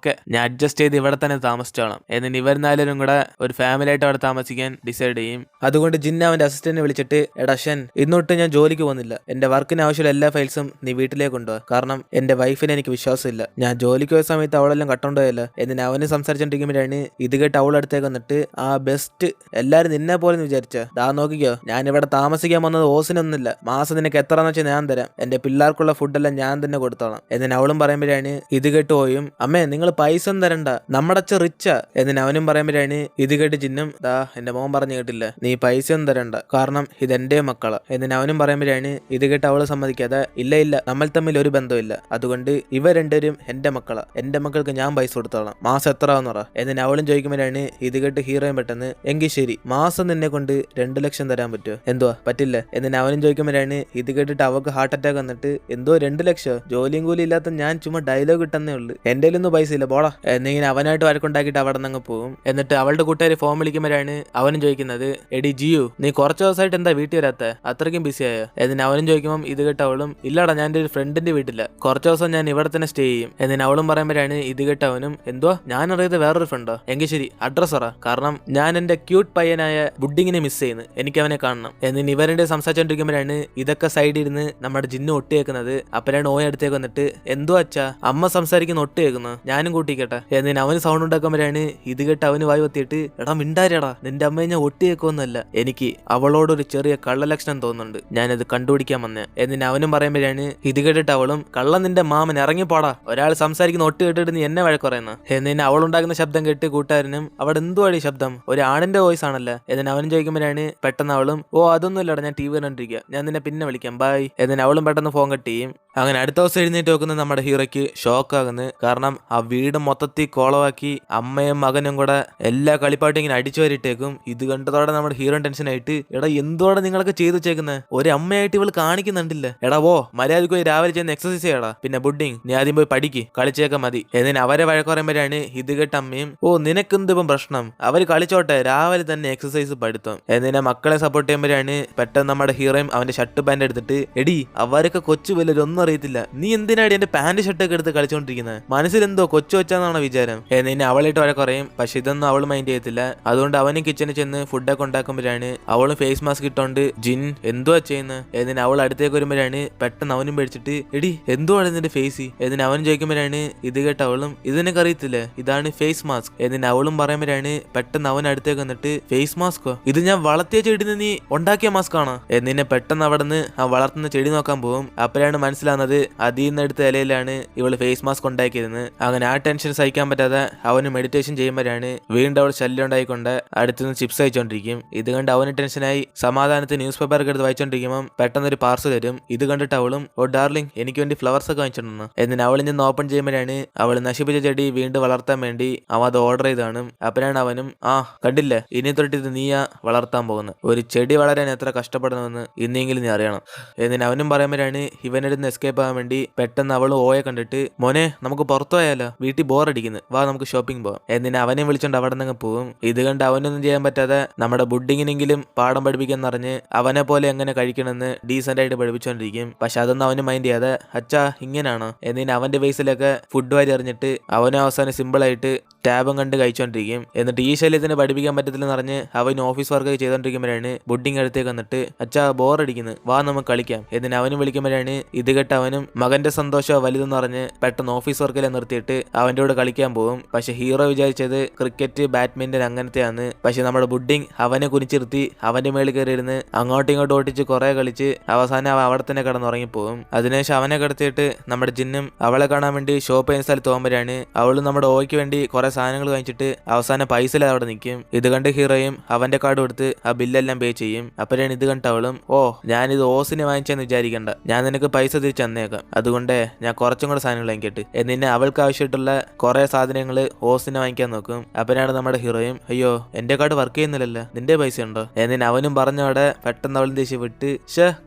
Okay ഞാൻ adjust ചെയ്ത് ഇവിടെ തന്നെ താമസിച്ചോളാം. എന്നിട്ട് ഇവർ നാലും കൂടെ ഒരു ഫാമിലി ആയിട്ട് അവിടെ താമസിക്കാൻ ഡിസൈഡ് ചെയ്യും. അതുകൊണ്ട് ജിന്ന അവന്റെ അസിസ്റ്റന്റിനെ വിളിച്ചിട്ട് എടാ ഷൻ, ഇന്നൊട്ട് ഞാൻ ജോലിക്ക് പോകുന്നില്ല. എന്റെ വർക്കിന് ആവശ്യമുള്ള എല്ലാ ഫയൽസും നീ വീട്ടിലേക്ക് കൊണ്ടുപോകാം. കാരണം എന്റെ വൈഫിനെ എനിക്ക് വിശ്വാസമില്ല. ഞാൻ ജോലിക്ക് പോയ സമയത്ത് അവളെല്ലാം കട്ടോണ്ടോയല്ല. എന്നിട്ട് അവന് സംസാരിച്ചോണ്ടിരിക്കുമ്പോഴാണ് ഇത് കേട്ട് അവളടുത്തേക്ക് വന്നിട്ട് ആ ബെസ്റ്റ് എല്ലാരും നിന്നെ പോലെ വിചാരിച്ച ദാ നോക്കിക്കോ, ഞാൻ ഇവിടെ താമസിക്കാൻ വന്നത് ഓസിനൊന്നുമില്ല. മാസം നിനക്ക് എത്രയെന്ന് വെച്ചാൽ ഞാൻ തരാം. എന്റെ പിള്ളേർക്കുള്ള ഫുഡെല്ലാം ഞാൻ തന്നെ കൊടുത്തോളാം. എന്നിട്ട് അവളും പറയുമ്പോഴാണ് ഇത് കേട്ട് പോയും അമ്മേ നിങ്ങൾ പൈസ ഒന്നും തരണ്ട, നമ്മുടെ അച്ഛൻ റിച്ചാ. എന്നിട്ട് അവനും പറയുമ്പോഴാണ് ഇത് കേട്ട് ജിന്നും ദാ എന്റെ മോൻ പറഞ്ഞു കേട്ടില്ല, നീ പൈസ ഒന്നും തരണ്ട, കാരണം ഇതെന്റെ മക്കളാ. എന്നിട്ട് അവനും പറയുമ്പോഴാണ് ഇത് കേട്ട് അവള് സമ്മതിക്കാതെ ഇല്ല ഇല്ല, നമ്മൾ തമ്മിൽ ഒരു ബന്ധമില്ല, അതുകൊണ്ട് ഇവ രണ്ടുപേരും എന്റെ മക്കളാ, എന്റെ മക്കൾക്ക് ഞാൻ പൈസ കൊടുത്തോളാം, മാസം എത്ര ആവെന്ന് പറ. എന്നിട്ട് അവളും ചോദിക്കുമ്പോഴാണ് ഇത് കേട്ട് ഹീറോയും പെട്ടെന്ന് എങ്കിൽ ശരി, മാസം നിന്നെ കൊണ്ട് 2 ലക്ഷം തരാൻ പറ്റുമോ? എന്തുവാ പറ്റില്ല? എന്നിട്ട് അവനും ചോദിക്കുമ്പോഴാണ് ഇത് കേട്ടിട്ട് അവക്ക് ഹാർട്ട് അറ്റാക്ക് വന്നിട്ട് എന്തോ 2 ലക്ഷം, ജോലിയും കൂലി ഇല്ലാത്ത ഞാൻ ചുമ്മാ ഡയലോഗ് കിട്ടുന്നേ ഉള്ളു, എന്റെ ഒന്നും പൈസ ഇല്ല പോടാ എന്നിങ്ങനെ അവനായിട്ട് വഴക്കുണ്ടാക്കിയിട്ട് അവിടെ നിന്ന് പോകും. എന്നിട്ട് അവളുടെ കൂട്ടുകാർ ഫോൺ വിളിക്കുമ്പോഴാണ് അവനും ചോദിക്കുന്നത് എടി ജിയു, നീ കുറച്ച് ദിവസമായിട്ട് എന്താ വീട്ടിൽ വരാത്ത, അത്രയ്ക്കും ബിസി ആയോ? എന്നിട്ട് അവനും ചോദിക്കുമ്പോൾ ഇത് കേട്ട് അവളും ഇല്ലടാ ഞാൻ എൻ്റെ ഒരു ഫ്രണ്ടിന്റെ വീട്ടില്ല, കുറച്ച് ദിവസം ഞാൻ ഇവിടെ തന്നെ സ്റ്റേ ചെയ്യും. എന്നിട്ട് അവളും പറയുമ്പോഴാണ് ഇത് കേട്ട് അവനും എന്തോ ഞാൻ അറിയാതെ വേറൊരു ഫ്രണ്ടോ? എങ്കിൽ ശരി അഡ്രസ് പറ, കാരണം ഞാൻ എന്റെ ക്യൂട്ട് പയ്യനായ ബുഡിങ്ങിനെ മിസ് ചെയ്യുന്നു, എനിക്ക് അവനെ കാണണം. എന്നിട്ട് ഇവരുടെ സംസാരിച്ചോണ്ടിരിക്കുമ്പോഴാണ് ഇതൊക്കെ സൈഡിൽ ഇരുന്ന് നമ്മുടെ ജിന്നു ഒട്ടിയേക്കുന്നത്. അപ്പോഴാണ് ഓയ അടുത്തേക്ക് വന്നിട്ട് എന്തോ അച്ഛാ അമ്മ സംസാരിക്കുന്ന ഒട്ടിയേക്കുന്നു, ഞാനും കൂട്ടിക്കട്ടെ. എന്നിട്ട് അവന് സൗണ്ട് ഉണ്ടാക്കുമ്പോഴാണ് ഇത് കേട്ട് അവന് വായി വത്തിയിട്ട് എടാ മിണ്ടാരിയടാ, നിന്റെ അമ്മയെ ഞാൻ ഒട്ടിയേക്കൊന്നുമല്ല, എനിക്ക് അവളോടൊരു ചെറിയ കള്ളലക്ഷണം തോന്നുന്നുണ്ട്, ഞാനത് കണ്ടുപിടിക്കാൻ വന്നേ. എന്നിട്ട് അവനും പറയുമ്പോഴാണ് ഇത് കേട്ടിട്ട് അവളും കള്ള നിന്റെ മാമൻ ഇറങ്ങിപ്പോടാ, ഒരാൾ സംസാരിക്കുന്ന ഒട്ട് കേട്ടിട്ട് നീ എന്നെ വഴക്കുറയുന്ന. എന്നിട്ട് അവളുണ്ടാക്കുന്ന ശബ്ദം കേട്ട് കൂട്ടുകാരനും അവിടെ എന്തുവാടി ശബ്ദം, ഒരു ആണിന്റെ വോയിസ് ആണല്ലോ. എന്നിട്ട് അവനും ചോദിക്കുമ്പോഴാണ് പെട്ടെന്ന് അവളും ഓ അതൊന്നും ഇല്ലടാ ഞാൻ TV കണ്ടിരിക്കുക, ഞാൻ നിന്നെ പിന്നെ വിളിക്കാം ബൈ. എന്നിട്ട് അവളും പെട്ടെന്ന് ഫോൺ കട്ട് ചെയ്യും. അങ്ങനെ അടുത്ത ദിവസം എഴുന്നേറ്റ് നോക്കുന്ന നമ്മുടെ ഹീറോയ്ക്ക് ഷോക്ക് ആകുന്നു. കാരണം ആ വീട് മൊത്തത്തിൽ കോളമാക്കി അമ്മയും മകനും കൂടെ എല്ലാ കളിപ്പാട്ടും ഇങ്ങനെ അടിച്ചു വരിട്ടേക്കും. ഇത് കണ്ടതോടെ നമ്മുടെ ഹീറോ ടെൻഷൻ ആയിട്ട് എടാ എന്തോടെ നിങ്ങളൊക്കെ ചെയ്തു വെച്ചേക്കുന്നത്, ഒരു അമ്മയായിട്ട് ഇവൾ കാണിക്കുന്നുണ്ടില്ല, എടാ ഓ മര്യാദക്ക് പോയി രാവിലെ ചെയ്യുന്ന എക്സസൈസ് ചെയ്യടാ, പിന്നെ ബുഡിങ് നീ ആദ്യം പോയി പഠിക്ക്, കളിച്ചേക്കാൻ മതി. എന്നിട്ട് അവരെ വഴക്ക് പറയുമ്പോഴാണ് ഇത് കേട്ട അമ്മയും ഓ നിനക്കെന്തിപ്പം പ്രശ്നം, അവര് കളിച്ചോട്ടെ രാവിലെ തന്നെ എക്സസൈസ് പഠിത്തം. എന്നിട്ട് മക്കളെ സപ്പോർട്ട് ചെയ്യുമ്പോഴാണ് പെട്ടെന്ന് നമ്മുടെ ഹീറോയും അവന്റെ ഷർട്ട് പാന്റ് എടുത്തിട്ട് എടി അവരൊക്കെ കൊച്ചു വല്ലൊന്നും അറിയത്തില്ല, നീ എന്തിനാടി എന്റെ പാന്റ് ഷർട്ടൊക്കെ എടുത്ത് കളിച്ചോണ്ടിരിക്കുന്നത്, മനസ്സിലെന്തോ കൊച്ചു വെച്ചാന്നാണ് വിചാരം. എന്നിട്ട് അവളിട്ട് വരെ കുറയും. പക്ഷെ ഇതൊന്നും അവൾ മൈൻഡ് ചെയ്യത്തില്ല. അതുകൊണ്ട് അവനും കിച്ചണിൽ ചെന്ന് ഫുഡൊക്കെ ഉണ്ടാക്കുമ്പോഴാണ് അവളും ഫേസ് മാസ്ക് ഇട്ടോണ്ട് ജിൻ എന്തുവാ ചെയ്യുന്നത്. എന്നിട്ട് അവൾ അടുത്തേക്ക് വരുമ്പോഴാണ് പെട്ടെന്ന് അവനും പേടിച്ചിട്ട് എടി എന്തുവാണ് ഇതിന്റെ ഫേസ്. എന്നിട്ട് അവനും ചോദിക്കുമ്പോഴാണ് ഇത് കേട്ട അവളും ഇതിനൊക്കെ അറിയത്തില്ലേ, ഇതാണ് ഫേസ് മാസ്ക്. എന്നിട്ട് അവളും പറയുമ്പോഴാണ് പെട്ടെന്ന് അവൻ അടുത്തേക്ക് വന്നിട്ട് ഫേസ് മാസ്കോ, ഇത് ഞാൻ വളർത്തിയ ചെടി നീ ഉണ്ടാക്കിയ മാസ്ക് ആണോ? എന്നിനെ പെട്ടെന്ന് അവിടെ നിന്ന് ആ വളർത്തുന്ന ചെടി നോക്കാൻ പോകും. അപ്പോഴാണ് മനസ്സിലാവുന്നത് അതിൽ നിന്ന് എടുത്ത ഇലയിലാണ് ഇവള് ഫേസ് മാസ്ക് ഉണ്ടാക്കിയിരുന്നത്. അങ്ങനെ ആ ടെൻഷൻ സഹിക്കാൻ പറ്റാതെ അവന് മെഡിറ്റേഷൻ ചെയ്യുമ്പോഴാണ് വീണ്ടും അവൾ ശല്യം ഉണ്ടായിക്കൊണ്ട് അടുത്തുനിന്ന് ചിപ്സ് അയച്ചോണ്ടിരിക്കും. ഇത് കണ്ട് അവന് ടെൻഷനായി സമാധാനത്തിന് ന്യൂസ് പേപ്പർ ഒക്കെ എടുത്ത് വായിച്ചോണ്ടിരിക്കുമ്പോൾ പെട്ടെന്ന് ഒരു പാർസൽ തരും. ഇത് കണ്ടിട്ട് അവളും ഓ ഡാർലിംഗ് എനിക്ക് വേണ്ടി ഫ്ലവർസ് ഒക്കെ വാങ്ങിച്ചിട്ടുണ്ടെന്ന്. എന്നിട്ട് അവളിൽ നിന്ന് ഓപ്പൺ ചെയ്യുമ്പോഴാണ് അവൾ നശിപ്പിച്ച ചെടി വീണ്ടും വളർത്താൻ വേണ്ടി അവൻ അത് ഓർഡർ ചെയ്താണ്. അപ്പോഴാണ് അവനും ആ കണ്ടില്ലേ ഇനി തൊട്ട് ഇത് നീയാ വളർത്താൻ പോകുന്നത്, ഒരു ചെടി വളരാൻ എത്ര കഷ്ടപ്പെടുന്നുവെന്ന് ഇന്നെങ്കിലും നീ അറിയണം. എന്നിട്ട് അവനും പറയുമ്പോഴാണ് ഇവനിരുന്ന് എസ്കേപ്പ് ആകാൻ വേണ്ടി പെട്ടെന്ന് അവൾ ഓയെ കണ്ടിട്ട് മോനെ നമുക്ക് പുറത്തു പോയാലോ, വീട്ടിൽ ബോറടിക്കുന്നു, വാ നമുക്ക് ഷോപ്പിംഗ് പോവാം. എന്നിട്ട് അവനെ വിളിച്ചോണ്ട് അവിടെ നിന്ന് പോകും. ഇത് കണ്ട് അവനൊന്നും ചെയ്യാൻ പറ്റാതെ നമ്മുടെ ബുഡിങ്ങിനെങ്കിലും പാഠം പഠിപ്പിക്കാന്ന് പറഞ്ഞ് അവനെ പോലെ എങ്ങനെ കഴിക്കണമെന്ന് ഡീസന്റ് ആയിട്ട് പഠിപ്പിച്ചോണ്ടിരിക്കും. പക്ഷെ അതൊന്നും അവന് മൈൻഡ് ചെയ്യാതെ അച്ഛാ ഇങ്ങനെയാണോ. എന്നിട്ട് അവന്റെ ഫേസിലൊക്കെ ഫുഡ് വാരി എറിഞ്ഞിട്ട് അവനും അവസാനം സിമ്പിൾ ആയിട്ട് ടാബും കണ്ട് കഴിച്ചോണ്ടിരിക്കും. എന്നിട്ട് ഈ ശല്യത്തിന് പഠിപ്പിക്കാൻ പറ്റത്തില്ലെന്ന് പറഞ്ഞ് അവൻ ഓഫീസ് വർക്ക് ചെയ്തോണ്ടിരിക്കുമ്പോഴാണ് ബുഡിങ് അടുത്തേക്ക് വന്നിട്ട് അച്ഛാ ബോറടിക്കുന്നു, വാ നമുക്ക് കളിക്കാം. എന്നിട്ട് അവനും വിളിക്കുമ്പോഴാണ് ഇത് കേട്ട് അവനും മകന്റെ സന്തോഷം വലുതെന്ന് പറഞ്ഞ് പെട്ടെന്ന് ഓഫീസ് വർക്കിലെ നിർത്തിയിട്ട് അവന്റെ കൂടെ കളിക്കാൻ പോകും. പക്ഷെ ഹീറോ വിചാരിച്ചത് ക്രിക്കറ്റ് ബാഡ്മിന്റൺ അങ്ങനത്തെയാണ്. പക്ഷെ നമ്മുടെ ബുഡിങ് അവനെ കുനിച്ചിരുത്തി അവന്റെ മേളിൽ കയറി ഇരുന്ന് അങ്ങോട്ടും ഇങ്ങോട്ടും ഓട്ടിച്ച് കുറെ കളിച്ച് അവസാനം അവൻ അവിടെ തന്നെ കിടന്നുറങ്ങിപ്പോകും. അതിനുശേഷം അവനെ കിടത്തിയിട്ട് നമ്മുടെ ജിന്നും അവളെ കാണാൻ വേണ്ടി ഷോപ്പ് ചെയ്യുന്ന സ്ഥലത്ത് പോകുമ്പോഴാണ് അവള് നമ്മുടെ ഓയ്ക്ക് വേണ്ടി കുറെ സാധനങ്ങൾ വാങ്ങിച്ചിട്ട് അവസാനം പൈസ അവിടെ നിൽക്കും. ഇത് കണ്ട് ഹീറോയും അവന്റെ കാർഡ് കൊടുത്ത് ആ ബില്ലെല്ലാം പേ ചെയ്യും. അപ്പോഴാണ് ഇത് കണ്ട അവളും ഓ ഞാനിത് ഓസിന് വാങ്ങിച്ചെന്ന് വിചാരിക്കണ്ട, ഞാൻ നിനക്ക് പൈസ തിരിച്ചു തന്നേക്കാം, അതുകൊണ്ട് ഞാൻ കുറച്ചും കൂടെ സാധനങ്ങൾ വാങ്ങിക്കട്ടെ. എന്നിട്ട് അവൾക്ക് ആവശ്യമായിട്ടുള്ള കുറെ സാധനങ്ങൾ ഓസിനെ വാങ്ങിക്കാൻ നോക്കും. അപ്പോഴാണ് നമ്മുടെ ഹീറോയും അയ്യോ എന്റെ കാർഡ് വർക്ക് ചെയ്യുന്നില്ലല്ലോ, നിന്റെ പൈസ ഉണ്ടോ. എന്നിട്ട് അവനും പറഞ്ഞവിടെ പെട്ടെന്ന് അവളും ദേഷ്യം വിട്ട്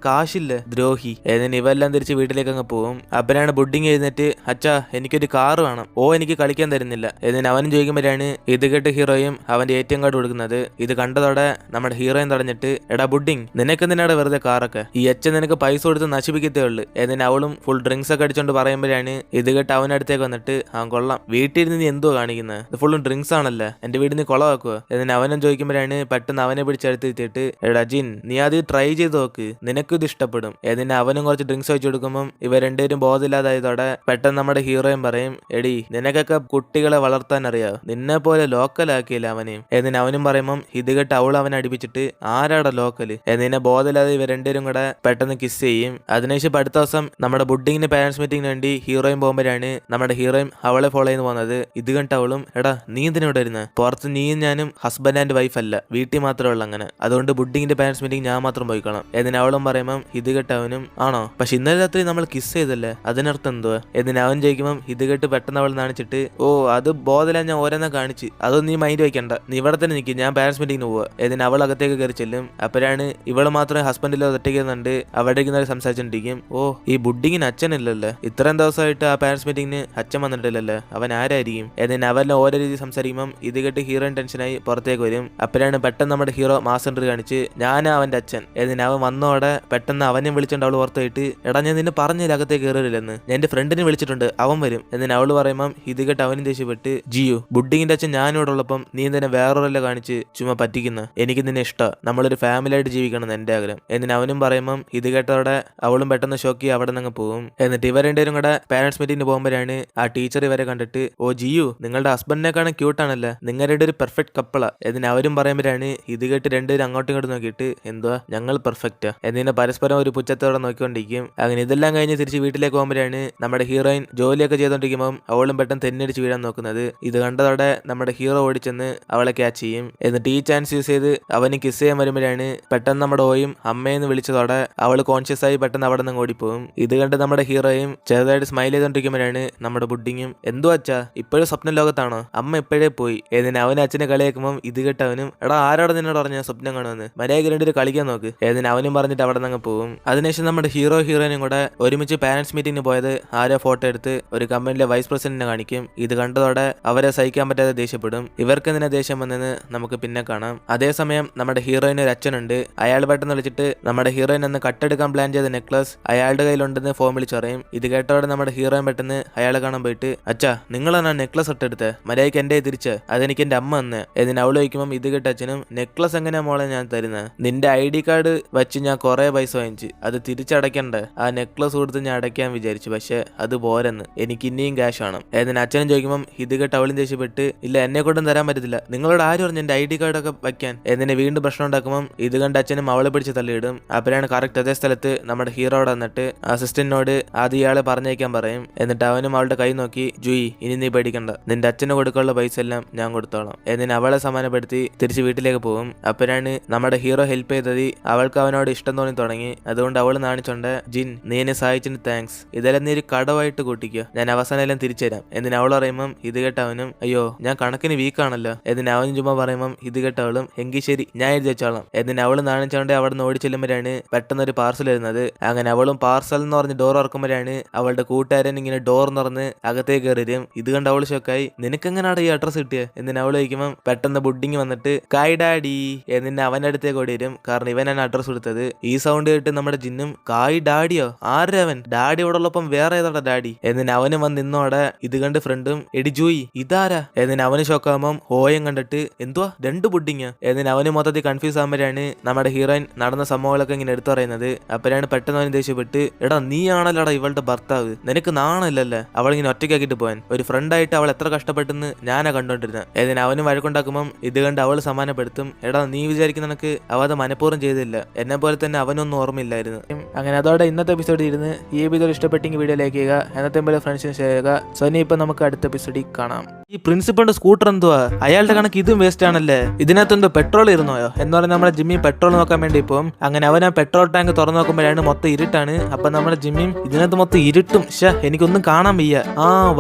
കാശില്ല ദ്രോഹി. എന്നിട്ട് ഇവെല്ലാം തിരിച്ച് വീട്ടിലേക്ക് അങ്ങ് പോകും. അപ്പോഴാണ് ബുഡിങ് എഴുന്നേറ്റ് അച്ഛാ എനിക്കൊരു കാറ് വേണം, ഓ എനിക്ക് കളിക്കാൻ തരുന്നില്ല. എന്നിട്ട് അവനും ചോദിക്കുമ്പോഴാണ് ഇത് കേട്ട് ഹീറോയും അവന്റെ ATM കാർഡ് കൊടുക്കുന്നത്. ഇത് കണ്ടതോടെ നമ്മുടെ ഹീറോയും തടഞ്ഞിട്ട് എടാ ബുഡിങ് നിനക്ക് എന്തിനാണ് വെറുതെ കാറൊക്കെ, ഈ അച്ഛൻ നിനക്ക് പൈസ കൊടുത്ത് നശിപ്പിക്കത്തേ ഉള്ളു. എന്നിട്ട് എന്നിന് അവളും ഫുൾ ഡ്രിങ്ക്സ് ഒക്കെ അടിച്ചോണ്ട് പറയുമ്പോഴാണ് ഇത് കേട്ട് അവനടുത്തേക്ക് വന്നിട്ട് കൊള്ളാം, വീട്ടിലിരുന്ന് നീ എന്തോ കാണിക്കുന്നത്, ഇത് ഫുള്ളും ഡ്രിങ്ക്സ് ആണല്ലേ, എന്റെ വീടിന് കൊളവാക്കുക എന്നിന് അവനും ചോദിക്കുമ്പോഴാണ് പെട്ടെന്ന് അവനെ പിടിച്ചെടുത്തിട്ട് എടാ ജിൻ, നീ ആദ്യം ട്രൈ ചെയ്ത് നോക്ക്, നിനക്കും ഇത് ഇഷ്ടപ്പെടും. എന്നിന് അവനും കുറച്ച് ഡ്രിങ്ക്സ് വെച്ച് കൊടുക്കുമ്പോൾ ഇവർ രണ്ടുപേരും ബോധമില്ലാതായതോടെ പെട്ടെന്ന് നമ്മുടെ ഹീറോയും പറയും, എടി നിനക്കൊക്കെ കുട്ടികളെ വളർത്താൻ അറിയാം, നിന്നെ പോലെ ലോക്കലാക്കിയില്ല അവനെയും. എന്നിന് അവനും പറയുമ്പം ഇത് കേട്ട് അവൾ അവനെ അടിപ്പിച്ചിട്ട് ആരാടാ ലോക്കല് എന്നിനെ ബോധമില്ലാതെ ഇവർ രണ്ടുപേരും കൂടെ പെട്ടെന്ന് കിസ് ചെയ്യും. അതിനുശേഷം അടുത്ത ദിവസം നമ്മുടെ ബുഡിങ്ങിന്റെ പാരന്റ്സ് മീറ്റിംഗിന് വേണ്ടി ഹീറോയും പോകുമ്പോഴാണ് നമ്മുടെ ഹീറോയും അവളെ ഫോളോ ചെയ്ത് പോകുന്നത്. ഇത് കണ്ട് അവളും എടാ നീ എന്തിനാ ഇവിടെ വരുന്നത്, പുറത്ത് നീയും ഞാനും ഹസ്ബൻഡ് ആൻഡ് വൈഫ് അല്ല, വീട്ടിൽ മാത്രമേ ഉള്ളൂ, അങ്ങനെ അതുകൊണ്ട് ബുഡിങ്ങിന്റെ പാരന്റ്സ് മീറ്റിംഗ് ഞാൻ മാത്രം പോയിക്കണം. എന്നിന് അവളും പറയുമ്പം ഇത് കേട്ട് അവനും ആണോ, പക്ഷെ ഇന്നലെ രാത്രി നമ്മൾ കിസ് ചെയ്തല്ലേ, അതിനർത്ഥം എന്തുവാ എന്നിന് അവൻ ചോദിക്കുമ്പം ഇത് കേട്ട് പെട്ടെന്ന് അവൾ കാണിച്ചിട്ട് ഓ അത് ബോധമില്ല, ഞാൻ ഓരോന്നാ കാണിച്ച്, അതൊന്നും നീ മൈൻഡ് വെക്കണ്ട, നീ ഇവിടെ തന്നെ നിൽക്കും, ഞാൻ പാരന്റ്സ് മീറ്റിംഗിന് പോവുക. എന്നിന് അവൾ അകത്തേക്ക് കയറി ചെല്ലും. അപ്പോഴാണ് ഇവള് മാത്രമേ ഹസ്ബൻഡിലോ ഒറ്റയ്ക്കുന്നുണ്ട് അവിടെ സംസാരിച്ചോണ്ടിരിക്കും. ഓ ഈ ബുഡിങ്ങിന് അച്ഛനില്ലല്ലേ, ഇത്രയും ദിവസമായിട്ട് ആ പാരന്റ്സ് മീറ്റിംഗിന് അച്ഛൻ വന്നിട്ടില്ലല്ലേ, അവൻ ആരായിരിക്കും എന്നിന് അവരെല്ലാം ഓരോ രീതി സംസാരിക്കുമ്പം ഇത് കേട്ട് ഹീറോയിൻ ടെൻഷനായി പുറത്തേക്ക് വരും. അപ്പോഴാണ് പെട്ടെന്ന് നമ്മുടെ ഹീറോ മാസ് എൻട്രി കാണിച്ച് ഞാനാ അവന്റെ അച്ഛൻ എന്നിന് അവൻ വന്നോടെ പെട്ടെന്ന് അവനെ വിളിച്ചോണ്ട് അവള് പുറത്തായിട്ട് എടാ ഞാൻ നിന്നെ പറഞ്ഞില്ല അകത്തേക്ക് കയറില്ലെന്ന്, ഞാൻ എന്റെ ഫ്രണ്ടിനെ വിളിച്ചിട്ടുണ്ട്, അവൻ വരും എന്നിന് അവള് പറയുമ്പം ഇത് കേട്ട് അവനും ദേഷ്യപ്പെട്ട് ജിയു, ബുഡിങ്ങിന്റെ അച്ഛൻ ഞാനിവിടെ ഉള്ളപ്പം നീ തന്നെ വേറൊരെല്ലാം കാണിച്ച് ചുമ്മാ പറ്റിക്കുന്ന, എനിക്ക് നിന്നെ ഇഷ്ടം, നമ്മളൊരു ഫാമിലി ആയിട്ട് ജീവിക്കണം എന്റെ ആഗ്രഹം എന്നിന് അവനും പറയുമ്പം ഇത് കേട്ടതോടെ അവളും പെട്ടെന്ന് ഷോക്കി അവിടെ നിന്ന് പോകും. എന്നിട്ട് ഇവർ രണ്ടുപേരും കൂടെ പാരന്റ്സ് മീറ്റിംഗിന് പോകുമ്പോഴാണ് ആ ടീച്ചർ ഇവരെ കണ്ടിട്ട് ഓ ജിയു നിങ്ങളുടെ ഹസ്ബൻഡിനെക്കാളും ക്യൂട്ടാണല്ലേ, നിങ്ങളുടെ ഒരു പെർഫെക്റ്റ് കപ്പിളാ എന്നിന് അവരും പറയുമ്പോഴാണ് ഇത് കേട്ട് രണ്ടുപേരും അങ്ങോട്ടും ഇങ്ങോട്ടും നോക്കിയിട്ട് എന്തുവാ ഞങ്ങൾ പെർഫെക്റ്റാ എന്നിനെ പരസ്പരം ഒരു പുച്ഛത്തോടെ നോക്കിക്കൊണ്ടിരിക്കും. അങ്ങനെ ഇതെല്ലാം കഴിഞ്ഞ് തിരിച്ച് വീട്ടിലേക്ക് പോകുമ്പോഴാണ് നമ്മുടെ ഹീറോയിൻ ജോലിയൊക്കെ ചെയ്തോണ്ടിരിക്കുമ്പോൾ അവളും പെട്ടെന്ന് തെന്നടിച്ച് വീഴാൻ നോക്കുന്നത്. ഇത് കണ്ടതോടെ നമ്മുടെ ഹീറോ ഓടിച്ചെന്ന് അവളെ ക്യാച്ച് ചെയ്യും. എന്നിട്ട് ഈ ചാൻസ് യൂസ് ചെയ്ത് അവന് കിസ് ചെയ്യാൻ വരുമ്പോഴാണ് പെട്ടെന്ന് നമ്മുടെ ഓയും അമ്മയെന്ന് വിളിച്ചതോടെ അവൾ കോൺഷ്യസ് ആയി പെട്ടെന്ന് അവിടെ നിന്ന് ഓടിപ്പോകും. ഇത് കണ്ട് നമ്മുടെ ഹീറോയും ചെറുതായിട്ട് സ്മൈൽ ചെയ്തോണ്ടിരിക്കുമ്പോഴാണ് നമ്മുടെ ബുഡിങ്ങും എന്തോ അച്ഛാ ഇപ്പോഴും സ്വപ്ന ലോകത്താണോ, അമ്മ ഇപ്പോഴേ പോയി എന്നിന് അവന് അച്ഛനെ കളിയാക്കുമ്പോൾ ഇത് കേട്ടവനും എടാ ആരോടെ നിന്നോട് പറഞ്ഞ സ്വപ്നം കാണുമെന്ന്, മര്യാദ രണ്ടു കളിക്കാൻ നോക്ക് എന്നിന് അവനും പറഞ്ഞിട്ട് അവിടെ നിന്ന് പോകും. അതിനുശേഷം നമ്മുടെ ഹീറോയിനും കൂടെ ഒരുമിച്ച് പാരന്റ്സ് മീറ്റിംഗിന് പോയത് ആരോ ഫോട്ടോ എടുത്ത് ഒരു കമ്പനിയിലെ വൈസ് പ്രസിഡന്റിനെ കാണിക്കും. ഇത് കണ്ടതോടെ അവരെ സഹിക്കാൻ പറ്റാതെ ദേഷ്യപ്പെടും. ഇവർക്ക് എന്തിനാ ദേഷ്യം വന്നെന്ന് നമുക്ക് പിന്നെ കാണാം. അതേസമയം നമ്മുടെ ഹീറോയിന് ഒരു അച്ഛനുണ്ട്. അയാൾ പെട്ടെന്ന് വിളിച്ചിട്ട് നമ്മുടെ ഹീറോയിൻ എന്ന് കട്ടെടുക്കാൻ പ്ലാൻ ചെയ്ത നെക്ലസ് അയാളുടെ കയ്യിലുണ്ടെന്ന് ഫോം വിളിച്ചറിയും. ഇത് കേട്ടോടെ നമ്മുടെ ഹീറോയിൻ പെട്ടെന്ന് അയാളെ കാണാൻ പോയിട്ട് അച്ഛാ നിങ്ങളാണ് നെക്ലസ് ഇട്ടെടുത്ത്, മര്യാദയ്ക്ക് എന്റെ തിരിച്ച് അതെനിക്ക് എന്റെ അമ്മ എന്ന് എന്നിന് അവൾ ചോദിക്കുമ്പോൾ ഇത് കേട്ട അച്ഛനും നെക്ലസ് എങ്ങനെയാ മോളെ ഞാൻ തരുന്നത്, നിന്റെ ID കാർഡ് വെച്ച് ഞാൻ കുറെ പൈസ വാങ്ങിച്ച് അത് തിരിച്ചടയ്ക്കണ്ട, ആ നെക്ലസ് കൊടുത്ത് ഞാൻ അടയ്ക്കാൻ വിചാരിച്ചു, പക്ഷെ അത് പോരെന്ന്, എനിക്ക് ഇനിയും ക്യാഷ് വേണം എന്നിന് അച്ഛനും ചോദിക്കുമ്പോൾ ഇത് കേട്ട് അവളും ദേഷ്യപ്പെട്ട് ഇല്ല എന്നെ കൊണ്ടും തരാൻ പറ്റത്തില്ല, നിങ്ങളോട് ആര് പറഞ്ഞു എന്റെ ID കാർഡൊക്കെ വയ്ക്കാൻ എന്നിനെ വീണ്ടും പ്രശ്നം ഉണ്ടാക്കുമ്പോൾ ഇത് കണ്ട് അച്ഛനും അവളെ പിടിച്ച് തള്ളിയിടും. അപ്പോഴാണ് കറക്റ്റ് അതേ സ്ഥലത്ത് നമ്മുടെ ഹീറോയുടെ വന്നിട്ട് അസിസ്റ്റന്റിനോട് ആദ്യം ഇയാളെ പറഞ്ഞേക്കാൻ പറയും. എന്നിട്ട് അവനും അവളുടെ കൈ നോക്കി ജൂയി ഇനി നീ പേടിക്കണ്ട, നിന്റെ അച്ഛന് കൊടുക്കാനുള്ള പൈസ എല്ലാം ഞാൻ കൊടുത്തോളാം എന്നിന് അവളെ സമാനപ്പെടുത്തി തിരിച്ച് വീട്ടിലേക്ക് പോകും. അപ്പോഴാണ് നമ്മുടെ ഹീറോ ഹെൽപ്പ് ചെയ്തത് അവൾക്ക് അവനോട് ഇഷ്ടം തോന്നി തുടങ്ങി. അതുകൊണ്ട് അവൾ നാണിച്ചോണ്ട് ജിൻ നീ എന്നെ സഹായിച്ചതിന് താങ്ക്സ്, ഇതെല്ലാം നീ ഒരു കടവായിട്ട് കൂട്ടിക്കുക, ഞാൻ അവസാനം എല്ലാം തിരിച്ചു തരാം എന്നിന് അവൾ പറയുമ്പം ഇത് കേട്ട അവനും അയ്യോ ഞാൻ കണക്കിന് വീക്കാണല്ലോ എന്നിന് അവനും ചുമ്മാ പറയുമ്പം ഇത് കേട്ട അവളും എങ്കിൽ ശരി ഞാൻ എഴുതി വെച്ചോളാം എന്നിന് അവൾ നാണിച്ചോണ്ട് അവിടെ നിന്ന് ഓടി ചെല്ലുമ്പോഴാണ് പെട്ടെന്ന് ഒരു പാർസൽ വരുന്നത്. അങ്ങനെ അവളും പാർസൽ എന്ന് പറഞ്ഞ് ഡോർ തുറക്കുമ്പോഴാണ് അവളുടെ കൂട്ടുകാരൻ ഇങ്ങനെ ഡോർ തുറന്ന് അകത്തേക്ക് കയറിയും. ഇത് കണ്ട് അവൾ ഷോക്കായി നിനക്കെങ്ങനെയാണ് ഈ അഡ്രസ് കിട്ടിയത് എന്നിന് അവൾ ചോദിക്കുമ്പോൾ പെട്ടെന്ന് ബുഡിങ് വന്നിട്ട് കായ് ഡാഡി എന്നിന് അവന്റെ അടുത്തേക്ക് ഓടി വരും. കാരണം ഇവനാണ് അഡ്രസ് കൊടുത്തത്. ഈ സൗണ്ട് കേട്ട് നമ്മുടെ ജിന്നും കായ് ഡാഡിയോ ആരുടെ അവൻ, ഡാഡി ഇവിടെ ഉള്ളപ്പം വേറെ ഏതാ ഡാഡി എന്നിന് അവനും വന്ന് നിന്നോടെ ഇത് കണ്ട് ഫ്രണ്ടും എടി ജൂയി ഇതാരാ എന്നിന് അവന് ഷോക്കാകുമ്പം ഹോയം കണ്ടിട്ട് എന്തുവാ രണ്ട് ബുഡിങ് എന്നിന് അവന് മൊത്തത്തിൽ കൺഫ്യൂസ് ആകുമ്പോഴാണ് നമ്മുടെ ഹീറോയിൻ നടന്ന സംഭവങ്ങളൊക്കെ ഇങ്ങനെ എടുത്തു പറയുന്നത്. അപ്പോഴാണ് പെട്ടെന്ന് അവന് ദേഷ്യപ്പെട്ട് എടാ നീ ആണല്ലോടാ ഇവളുടെ ഭർത്താവ്, നിനക്ക് നാണല്ലല്ലേ അവളിങ്ങനെ ഒറ്റയ്ക്കാക്കിട്ട് പോകാൻ, ഒരു ഫ്രണ്ടായിട്ട് അവൾ എത്ര കഷ്ടപ്പെട്ടെന്ന് ഞാനാ കണ്ടോണ്ടിരുന്നത് എന്നിന് അവനും വഴക്കുണ്ടാക്കുമ്പം ഇത് കണ്ട് അവൾ സമാനപ്പെടുത്തും എടാ നീ വിചാരിക്കുന്ന നിനക്ക് അവ അത് മനഃപൂർവ്വം ചെയ്തില്ല, എന്നെ പോലെ തന്നെ അവനൊന്നും ഓർമ്മയില്ലായിരുന്നു. അങ്ങനെ അതോടെ ഇന്നത്തെ എപ്പിസോഡിൽ ഇരുന്ന് ഈ എപ്പിസോഡ് ഇഷ്ടപ്പെട്ടെങ്കിൽ വീഡിയോ ലൈക്ക് ചെയ്യുക, എന്നത്തെ പോലെ ഫ്രണ്ട്സിന് ഷെയർ ചെയ്യുക. സോ ഇനി ഇപ്പൊ നമുക്ക് അടുത്ത എപ്പിസോഡിൽ കാണാം. ഈ പ്രിൻസിപ്പളിന്റെ സ്കൂട്ടർ എന്തുവാ അയാളുടെ കണക്ക് ഇതും വേസ്റ്റ് ആണല്ലേ, ഇതിനകത്തെന്തോ പെട്രോൾ ഇരുന്നോയോ എന്ന് പറഞ്ഞാൽ നമ്മുടെ ജിമ്മി പെട്രോൾ നോക്കാൻ വേണ്ടി ഇപ്പം അങ്ങനെ അവൻ ആ പെട്രോൾ ടാങ്ക് തുറന്നു നോക്കുമ്പോഴാണ് മൊത്തം ഇരുട്ടാണ്. അപ്പൊ നമ്മുടെ ജിമ്മിയും ഇതിനകത്ത് മൊത്തം ഇരുട്ടും എനിക്കൊന്നും കാണാൻ വയ്യ.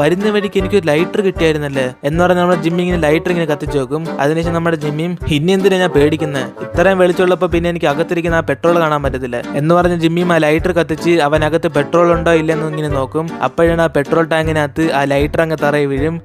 വരുന്ന വഴിക്ക് എനിക്ക് ലൈറ്റർ കിട്ടിയായിരുന്നല്ലേ എന്ന് പറഞ്ഞാൽ നമ്മുടെ ജിമ്മി ഇങ്ങനെ ലൈറ്റർ ഇങ്ങനെ കത്തിച്ചു നോക്കും. അതിനുശേഷം നമ്മുടെ ജിമ്മിയും ഇനി എന്തിനാ ഞാൻ പേടിക്കുന്നത്, ഇത്രയും വെളിച്ചുള്ളപ്പോ പിന്നെ എനിക്ക് അകത്തിരിക്കുന്ന ആ പെട്രോൾ കാണാൻ പറ്റത്തില്ല എന്ന് പറഞ്ഞ ജിമ്മിയും ആ ലൈറ്റർ കത്തിച്ച് അവനകത്ത് പെട്രോൾ ഉണ്ടോ ഇല്ലെന്ന് ഇങ്ങനെ നോക്കും. അപ്പോഴാണ് ആ പെട്രോൾ ടാങ്കിനകത്ത് ആ ലൈറ്റർ അങ്ങ് തറയിൽ വീഴും.